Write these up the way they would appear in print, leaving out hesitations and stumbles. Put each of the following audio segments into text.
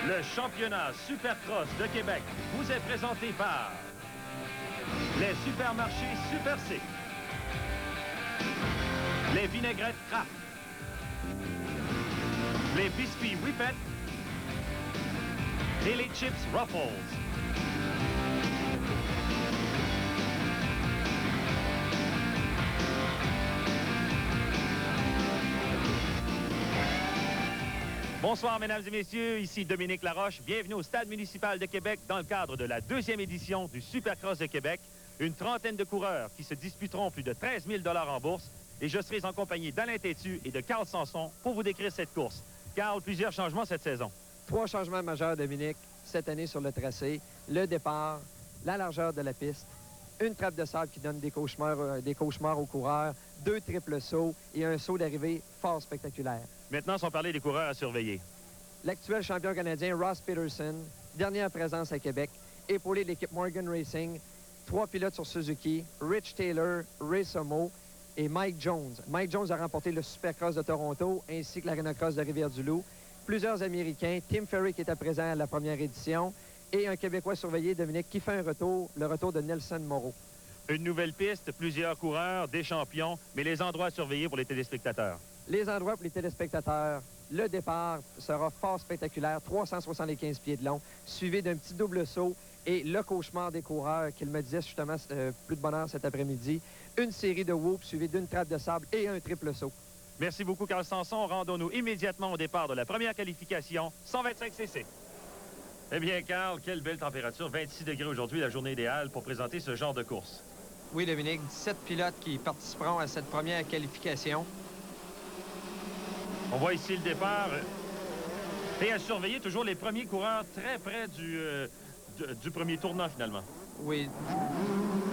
Le championnat Supercross de Québec vous est présenté par les supermarchés Super C, les vinaigrettes Kraft, les biscuits Whippet et les chips Ruffles. Bonsoir, mesdames et messieurs, ici Dominique Laroche. Bienvenue au Stade municipal de Québec dans le cadre de la 2e édition du Supercross de Québec. Une trentaine de coureurs qui se disputeront plus de 13 000 $ en bourse. Et je serai en compagnie d'Alain Tétu et de Carl Sanson pour vous décrire cette course. Carl, plusieurs changements cette saison. 3 changements majeurs, Dominique, cette année sur le tracé. Le départ, la largeur de la piste, une trappe de sable qui donne des cauchemars aux coureurs, 2 triples sauts et un saut d'arrivée fort spectaculaire. Maintenant, sans parler des coureurs à surveiller. L'actuel champion canadien Ross Peterson, dernière présence à Québec, épaulé de l'équipe Morgan Racing, 3 pilotes sur Suzuki, Rich Taylor, Ray Somo et Mike Jones. Mike Jones a remporté le Supercross de Toronto ainsi que l'Arena Cross de Rivière-du-Loup. Plusieurs Américains, Tim Ferry qui était présent à la première édition et un Québécois surveillé, Dominique, qui fait un retour, le retour de Nelson Moreau. Une nouvelle piste, plusieurs coureurs, des champions, mais les endroits à surveiller pour les téléspectateurs. Les endroits pour les téléspectateurs, le départ sera fort spectaculaire, 375 pieds de long, suivi d'un petit double saut et le cauchemar des coureurs, qu'il me disait justement plus de bonheur cet après-midi, une série de whoops suivie d'une trappe de sable et un triple saut. Merci beaucoup, Carl Sanson. Rendons-nous immédiatement au départ de la première qualification, 125 cc. Eh bien, Carl, quelle belle température, 26 degrés aujourd'hui, la journée idéale pour présenter ce genre de course. Oui, Dominique, 17 pilotes qui participeront à cette première qualification. On voit ici le départ. Et à surveiller toujours les premiers coureurs très près du premier tournant, finalement. Oui.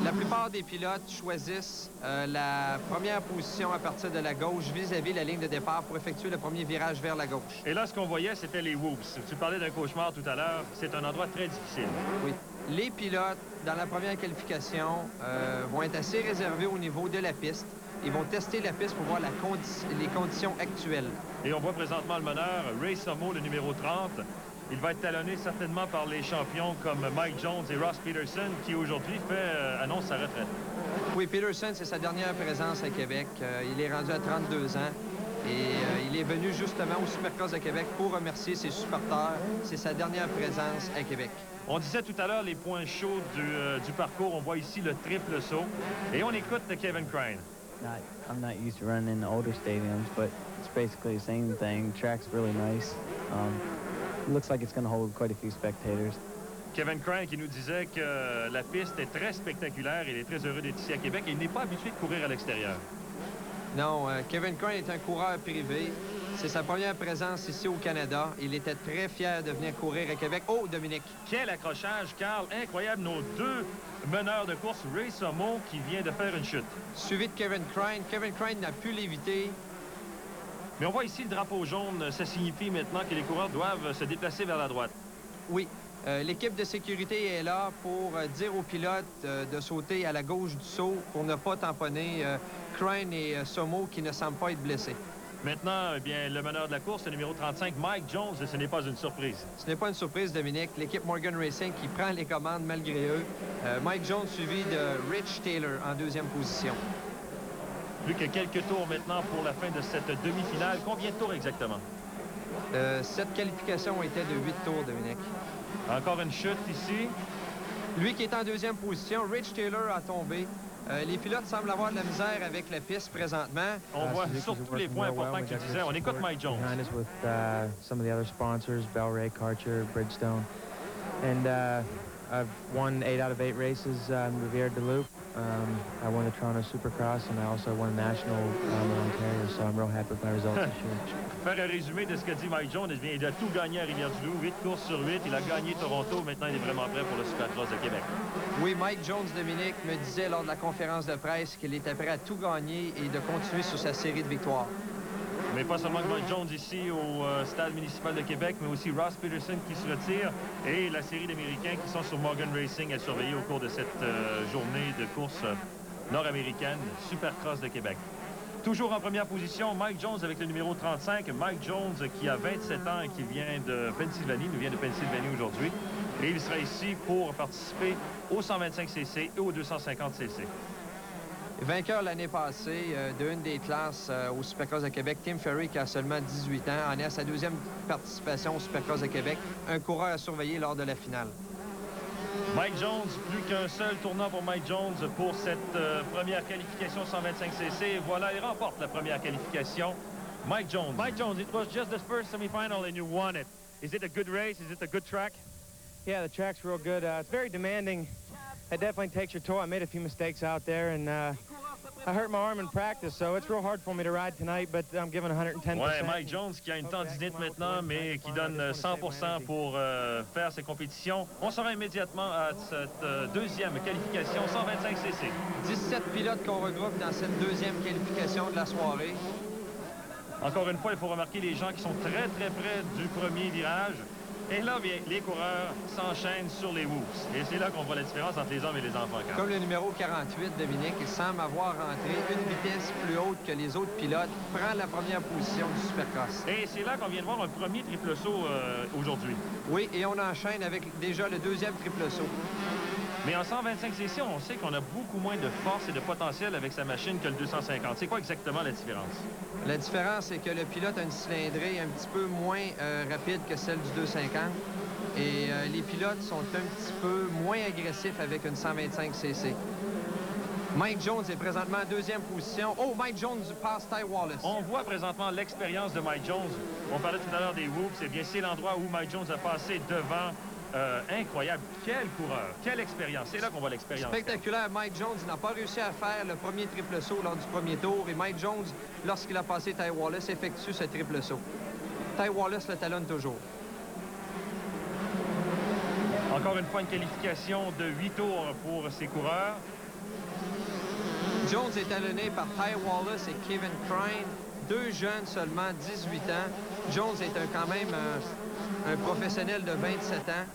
La plupart des pilotes choisissent la première position à partir de la gauche vis-à-vis la ligne de départ pour effectuer le premier virage vers la gauche. Et là, ce qu'on voyait, c'était les whoops. Tu parlais d'un cauchemar tout à l'heure. C'est un endroit très difficile. Oui. Les pilotes, dans la première qualification, vont être assez réservés au niveau de la piste. Ils vont tester la piste pour voir les conditions actuelles. Et on voit présentement le meneur, Ray Somo, le numéro 30. Il va être talonné certainement par les champions comme Mike Jones et Ross Peterson, qui aujourd'hui annonce sa retraite. Oui, Peterson, c'est sa dernière présence à Québec. Il est rendu à 32 ans. Et il est venu justement au Supercross de Québec pour remercier ses supporters. C'est sa dernière présence à Québec. On disait tout à l'heure les points chauds du parcours. On voit ici le triple saut. Et on écoute Kevin Crane. I'm not used to running in older stadiums, but it's basically the same thing. Track's really nice. It looks like it's going to hold quite a few spectators. Kevin Crane qui nous disait que la piste est très spectaculaire. Il est très heureux d'être ici à Québec et il n'est pas habitué de courir à l'extérieur. Non, Kevin Crane est un coureur privé. C'est sa première présence ici au Canada. Il était très fier de venir courir à Québec. Oh, Dominique! Quel accrochage, Carl! Incroyable, nos 2 meneurs de course, Ray Somo qui vient de faire une chute. Suivi de Kevin Crane. Kevin Crane n'a pu l'éviter. Mais on voit ici le drapeau jaune. Ça signifie maintenant que les coureurs doivent se déplacer vers la droite. Oui. L'équipe de sécurité est là pour dire aux pilotes de sauter à la gauche du saut pour ne pas tamponner Crane et Somo qui ne semblent pas être blessés. Maintenant, eh bien, le meneur de la course, le numéro 35, Mike Jones, ce n'est pas une surprise. Ce n'est pas une surprise, Dominique. L'équipe Morgan Racing qui prend les commandes malgré eux. Mike Jones suivi de Rich Taylor en 2e position. Plus que quelques tours maintenant pour la fin de cette demi-finale. Combien de tours exactement? Cette qualification était de 8 tours, Dominique. Encore une chute ici. Lui qui est en 2e position, Rich Taylor a tombé. Les pilotes semblent avoir de la misère avec la piste présentement. On voit surtout les points importants que tu disais. On écoute Mike Jones. Behind us with some of the other sponsors, Bel-Ray, Karcher, Bridgestone. And I've won 8 out of 8 races in Rivière-du-Loup. I won the Toronto Supercross, and I also won a national in Ontario, so I'm real happy with my results this year. Faire un résumé de ce qu'a dit Mike Jones, eh bien, il a tout gagné à Rivière-du-Loup, 8 courses sur 8. Il a gagné Toronto. Maintenant, il est vraiment prêt pour le Supercross de Québec. Oui, Mike Jones, Dominique, me disait lors de la conférence de presse qu'il était prêt à tout gagner et de continuer sur sa série de victoires. Mais pas seulement Mike Jones ici au Stade municipal de Québec, mais aussi Ross Peterson qui se retire et la série d'Américains qui sont sur Morgan Racing à surveiller au cours de cette journée de course nord-américaine Supercross de Québec. Toujours en première position, Mike Jones avec le numéro 35. Mike Jones qui a 27 ans et qui vient de Pennsylvanie, nous vient de Pennsylvanie aujourd'hui. Et il sera ici pour participer au 125cc et au 250cc. Vainqueur l'année passée d'une des classes au Supercross de Québec, Tim Ferry, qui a seulement 18 ans, en est à sa deuxième participation au Supercross de Québec. Un coureur à surveiller lors de la finale. Mike Jones, plus qu'un seul tournant pour Mike Jones pour cette première qualification 125cc. Voilà, il remporte la première qualification. Mike Jones. Mike Jones, it was just the first semifinal and you won it. Is it a good race? Is it a good track? Yeah, the track's real good. It's very demanding. It definitely takes your toll. I made a few mistakes out there, and I hurt my arm in practice, so it's real hard for me to ride tonight, but I'm giving 110%. Ouais, Mike Jones qui a une tendinite maintenant, mais qui donne 100% pour faire ses compétitions. On sera immédiatement à cette deuxième qualification 125cc. 17 pilotes qu'on regroupe dans cette deuxième qualification de la soirée. Encore une fois, il faut remarquer les gens qui sont très près du premier virage. Et là, bien, les coureurs s'enchaînent sur les whoops. Et c'est là qu'on voit la différence entre les hommes et les enfants. Comme le numéro 48, Dominique, il semble avoir rentré une vitesse plus haute que les autres pilotes, prend la première position du Supercross. Et c'est là qu'on vient de voir un premier triple saut aujourd'hui. Oui, et on enchaîne avec déjà le deuxième triple saut. Mais en 125cc, on sait qu'on a beaucoup moins de force et de potentiel avec sa machine que le 250. C'est quoi exactement la différence? La différence, c'est que le pilote a une cylindrée un petit peu moins rapide que celle du 250. Et les pilotes sont un petit peu moins agressifs avec une 125cc. Mike Jones est présentement en deuxième position. Oh, Mike Jones passe Ty Wallace. On voit présentement l'expérience de Mike Jones. On parlait tout à l'heure des whoops. Eh bien, c'est l'endroit où Mike Jones a passé devant. Incroyable. Quel coureur. Quelle expérience. C'est là qu'on voit l'expérience. Spectaculaire. Mike Jones n'a pas réussi à faire le premier triple saut lors du premier tour. Et Mike Jones, lorsqu'il a passé Ty Wallace, effectue ce triple saut. Ty Wallace le talonne toujours. Encore une fois, une qualification de 8 tours pour ces coureurs. Jones est talonné par Ty Wallace et Kevin Crane. Deux jeunes seulement, 18 ans. Jones est quand même un professionnel de 27 ans.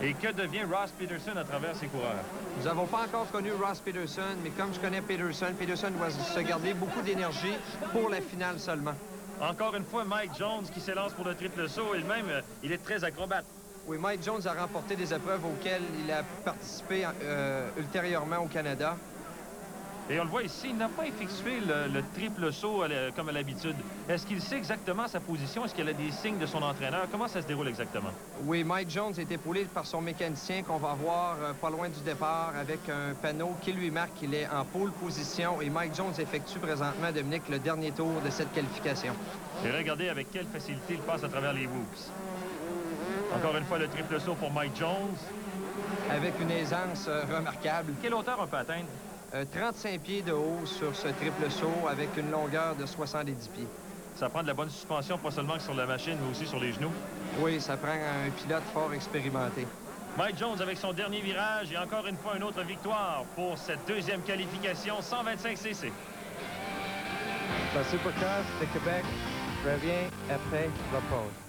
Et que devient Ross Peterson à travers ses coureurs? Nous n'avons pas encore connu Ross Peterson, mais comme je connais Peterson, Peterson doit se garder beaucoup d'énergie pour la finale seulement. Encore une fois, Mike Jones qui s'élance pour le triple saut. Et même, il est très acrobate. Oui, Mike Jones a remporté des épreuves auxquelles il a participé ultérieurement au Canada. Et on le voit ici, il n'a pas effectué le triple saut comme à l'habitude. Est-ce qu'il sait exactement sa position? Est-ce qu'il a des signes de son entraîneur? Comment ça se déroule exactement? Oui, Mike Jones est épaulé par son mécanicien qu'on va voir pas loin du départ avec un panneau qui lui marque qu'il est en pole position. Et Mike Jones effectue présentement, Dominique, le dernier tour de cette qualification. Et regardez avec quelle facilité il passe à travers les whoops. Encore une fois, le triple saut pour Mike Jones. Avec une aisance remarquable. Quelle hauteur on peut atteindre? 35 pieds de haut sur ce triple saut avec une longueur de 70 pieds. Ça prend de la bonne suspension, pas seulement sur la machine, mais aussi sur les genoux. Oui, ça prend un pilote fort expérimenté. Mike Jones avec son dernier virage et encore une fois une autre victoire pour cette deuxième qualification 125cc. Le Supercross de Québec revient après la pause.